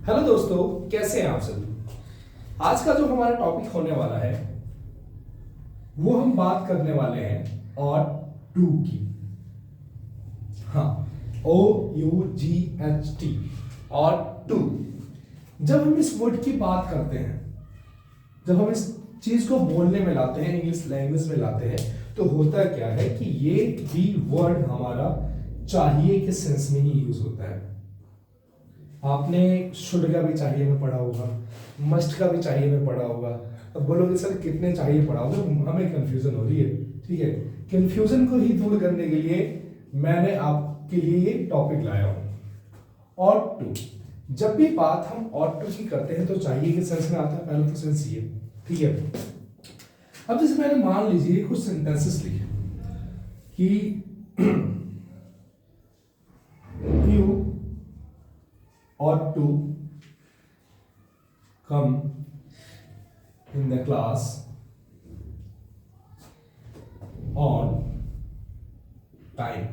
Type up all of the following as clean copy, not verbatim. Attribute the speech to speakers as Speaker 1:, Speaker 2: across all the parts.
Speaker 1: Hello दोस्तों, कैसे हैं आप सभी। आज का जो हमारा टॉपिक होने वाला है वो हम बात करने वाले हैं और टू की। हाँ, OUGHT और टू। जब हम इस वर्ड की बात करते हैं, जब हम इस चीज को बोलने में लाते हैं, इंग्लिश लैंग्वेज में लाते हैं, तो होता क्या है कि ये भी वर्ड हमारा चाहिए के सेंस में ही यूज होता है। आपने शुड का भी चाहिए में पढ़ा होगा, मस्ट का भी चाहिए में पढ़ा होगा। अब बोलोगे सर कितने चाहिए पढ़ा होगा, हमें कंफ्यूजन हो रही है। ठीक है, कंफ्यूजन को ही दूर करने के लिए मैंने आपके लिए ये टॉपिक लाया हूं। और टू, जब भी बात हम और टू की करते हैं तो चाहिए के सेंस में आता है। पहला तो सेंस ये, ठीक है। अब जैसे मैंने मान लीजिए कुछ सेंटेंसेस लिखे कि you ought to come in the class on time।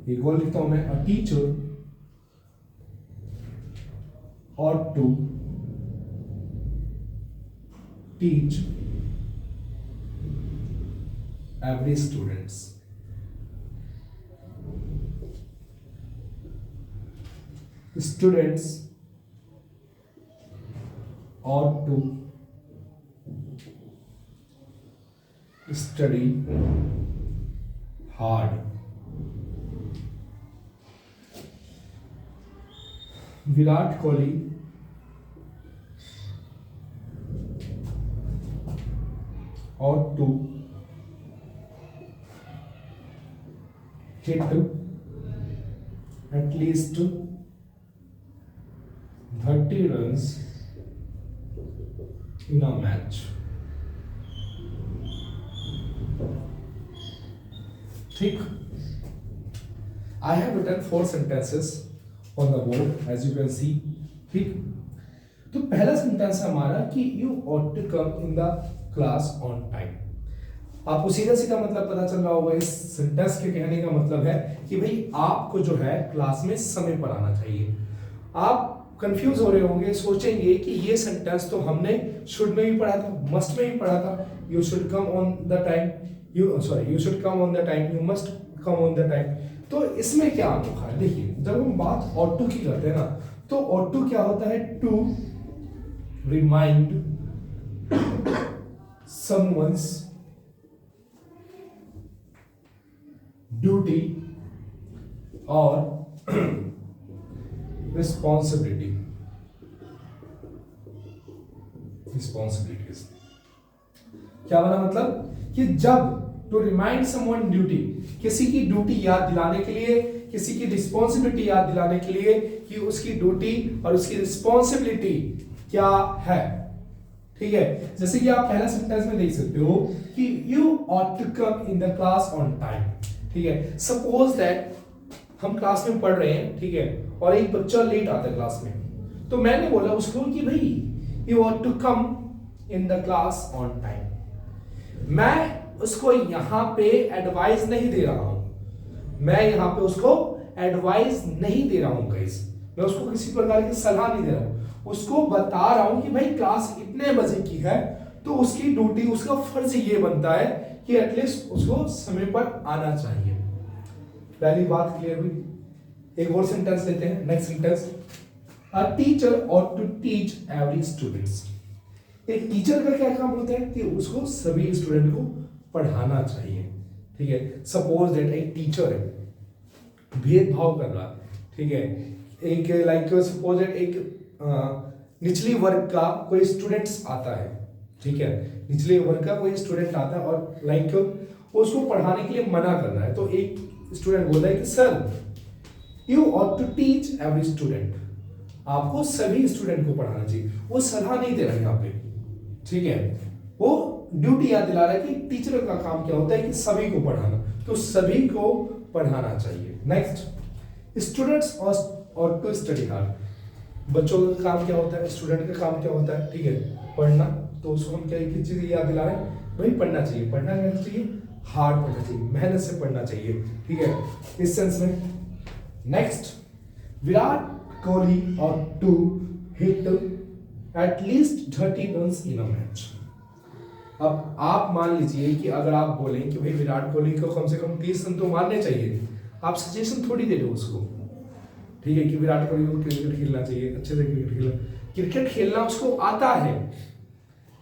Speaker 1: एक और लिखता हूं मैं, a teacher ought to teach every students। Students ought to study hard। Virat Kohli ought to hit at least 30 runs in a match। ठीक, I have written 4 sentences on the board as you can see। ठीक, तो पहला sentence है हमारा कि you ought to come in the class on time। आपको सीधा सीधा मतलब पता चल रहा होगा इस सेंटेंस के कहने का मतलब है कि भाई आपको जो है क्लास में समय पर आना चाहिए। आप कंफ्यूज हो रहे होंगे, सोचेंगे कि ये सेंटेंस तो हमने शुड में भी पढ़ा था, मस्ट में भी पढ़ा था। You should come on the time, you should come on the time, you must come on the time. तो इसमें क्या अनोखा है, देखिए जब हम बात ऑट टू की करते हैं ना, तो ऑट टू क्या होता है, टू रिमाइंड समवंस ड्यूटी और रिस्पॉन्सिबिलिटीज। क्या बना मतलब कि जब टू रिमाइंड समवन ड्यूटी, किसी की ड्यूटी याद दिलाने के लिए, किसी की रिस्पॉन्सिबिलिटी याद दिलाने के लिए कि उसकी ड्यूटी और उसकी रिस्पॉन्सिबिलिटी क्या है। ठीक है, जैसे कि आप पहला सेंटेंस में देख सकते हो कि you ought to come in the class on time. ठीक है, सपोज दैट हम क्लास में पढ़ रहे हैं, ठीक है, और एक बच्चा लेट आता है क्लास में, तो मैंने बोला उसको कि भाई you want to come in the class on time. मैं उसको यहां पे एडवाइस नहीं दे रहा हूं, मैं यहां पे उसको एडवाइस नहीं दे रहा हूं गाइस, मैं उसको किसी प्रकार की सलाह नहीं दे रहा हूं, उसको बता रहा हूं कि भाई क्लास इतने बजे की है, तो उसकी ड्यूटी, उसका फर्ज ये बनता है कि एटलीस्ट उसको समय पर आना चाहिए। पहली बात क्लियर हुई। एक और सेंटेंस लेते हैं, next sentence, a teacher ought to teach every students। एक टीचर का क्या काम होता है कि उसको सभी स्टूडेंट को पढ़ाना चाहिए। ठीक है, सपोज दैट एक टीचर है, भेदभाव कर रहा है, ठीक है, एक लाइक सपोज दैट एक निचली वर्ग का कोई स्टूडेंट्स आता है, ठीक है, निचले वर्ग का कोई स्टूडेंट आता है और लाइक उसको पढ़ाने के लिए मना कर रहा है, तो एक स्टूडेंट बोलता है कि sir you ought to teach every student, आपको सभी स्टूडेंट को पढ़ाना चाहिए। वो सलाह नहीं दे रहा है यहाँ पे, ठीक है, वो ड्यूटी याद दिला रहा है कि टीचर का काम क्या होता है कि सभी को पढ़ाना, तो सभी को पढ़ाना चाहिए। Next, students ought to study hard. बच्चों का काम क्या होता है, स्टूडेंट का काम क्या होता है, ठीक है, पढ़ना, तो उसको हम क्या किस चीज याद दिला रहे हैं, भाई पढ़ना चाहिए। पढ़ना क्या चाहिए, हार्ड पढ़ना चाहिए, मेहनत से पढ़ना चाहिए। ठीक है, इस सेंस में। Next, Virat Kohli ought to hit at least 30 runs in a match. अब आप मान लीजिए कि अगर आप बोलें कि भाई विराट कोहली को कम से कम 30 रन तो मारने चाहिए, आप सजेशन थोड़ी दे दो उसको, ठीक है, कि विराट कोहली को क्रिकेट खेलना चाहिए, अच्छे से क्रिकेट खेलना उसको आता है,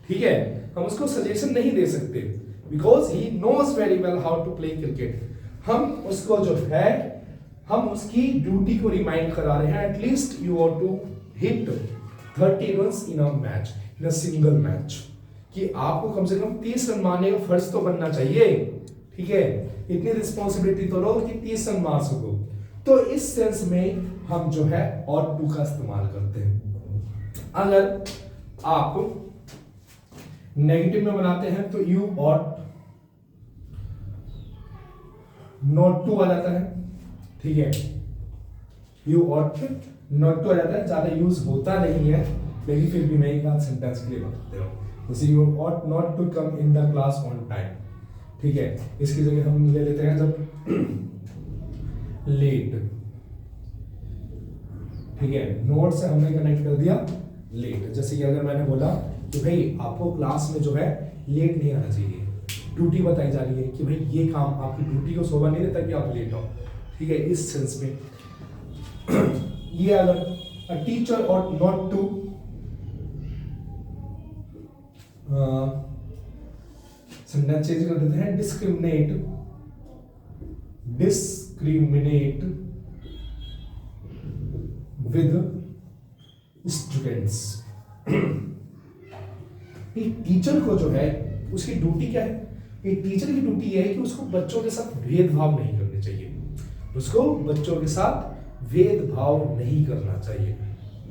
Speaker 1: ठीक है, हम उसको सजेशन नहीं दे सकते because he knows very well how to play cricket. हम उसको जो है हम उसकी ड्यूटी को रिमाइंड करा रहे हैं, at least you are to hit 30 runs in a match, in a single match, कि आपको कम से कम 30 रन मारने का फर्ज तो बनना चाहिए, ठीक है, इतनी रिस्पॉन्सिबिलिटी तो लो कि 30 रन मार सको। तो इस सेंस में हम जो है ought to का इस्तेमाल करते हैं। अगर आप नेगेटिव में बनाते हैं तो you ought not to आ जाता है, ठीक है, you ought not to आ जाता है, ज्यादा यूज होता नहीं है, लेकिन फिर भी मैं एक बात सेंटेंस के लिए बताते हूँ, जैसे you ought not to come in the class on time, ठीक है, इसकी जगह हम ले लेते हैं जब लेट, ठीक है, नोट से हमने कनेक्ट कर दिया लेट। जैसे कि अगर मैंने बोला कि भाई आपको क्लास में जो है लेट नहीं आना चाहिए, ड्यूटी बताई जा रही है कि भाई ये काम आपकी ड्यूटी को शोभा नहीं देता कि आप लेट हो, ठीक है, इस सेंस में ये अगर अ टीचर और नॉट टू सेंटेंस चेंज कर देते हैं, डिस्क्रिमिनेट विद स्टूडेंट्स। टीचर को जो है उसकी ड्यूटी क्या है, टीचर की ड्यूटी यह है कि उसको बच्चों के साथ भेदभाव नहीं करने चाहिए, उसको बच्चों के साथ भेदभाव नहीं करना चाहिए,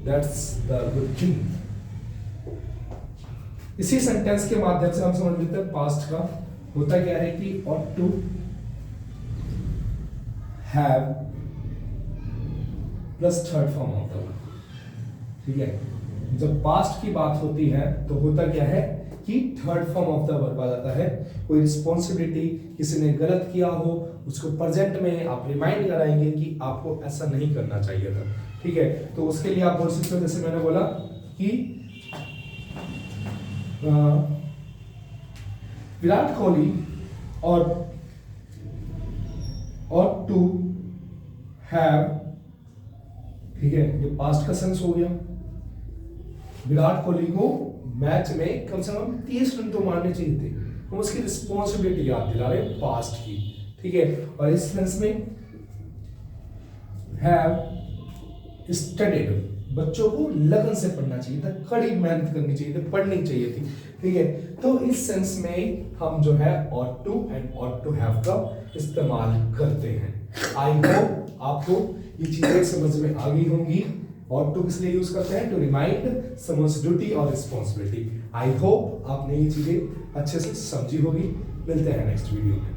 Speaker 1: दैट्स द गुड थिंग। इसी सेंटेंस के माध्यम से हम समझ लेते हैं पास्ट का होता क्या है कि ought to have plus third form of the verb, ठीक है, जब पास्ट की बात होती है तो होता क्या है कि third form of the verb आ जाता है। कोई रिस्पॉन्सिबिलिटी किसी ने गलत किया हो उसको प्रेजेंट में आप रिमाइंड कराएंगे कि आपको ऐसा नहीं करना चाहिए था, ठीक है, तो उसके लिए आप बोल सकते हो जैसे मैंने बोला कि विराट कोहली और ought to have, ठीक है, ये पास्ट का सेंस हो गया, विराट कोहली को मैच में कम से कम 30 रन तो मारने चाहिए थे, हम उसकी रिस्पॉन्सिबिलिटी याद दिला रहे हैं पास्ट की, ठीक है, और इस सेंस में हैव स्टडीड, बच्चों को लगन से पढ़ना चाहिए था, कड़ी मेहनत करनी चाहिए थी, पढ़नी चाहिए थी, ठीक है, तो इस सेंस में हम जो है ought to and ought to have का इस्तेमाल करते हैं। आई होप आपको ये चीजें समझ में आ गई होंगी। ought to किस लिए यूज करते हैं, टू रिमाइंड समवन्स ड्यूटी और रिस्पॉन्सिबिलिटी। आई होप आपने ये चीजें अच्छे से समझी होगी। मिलते हैं नेक्स्ट वीडियो में।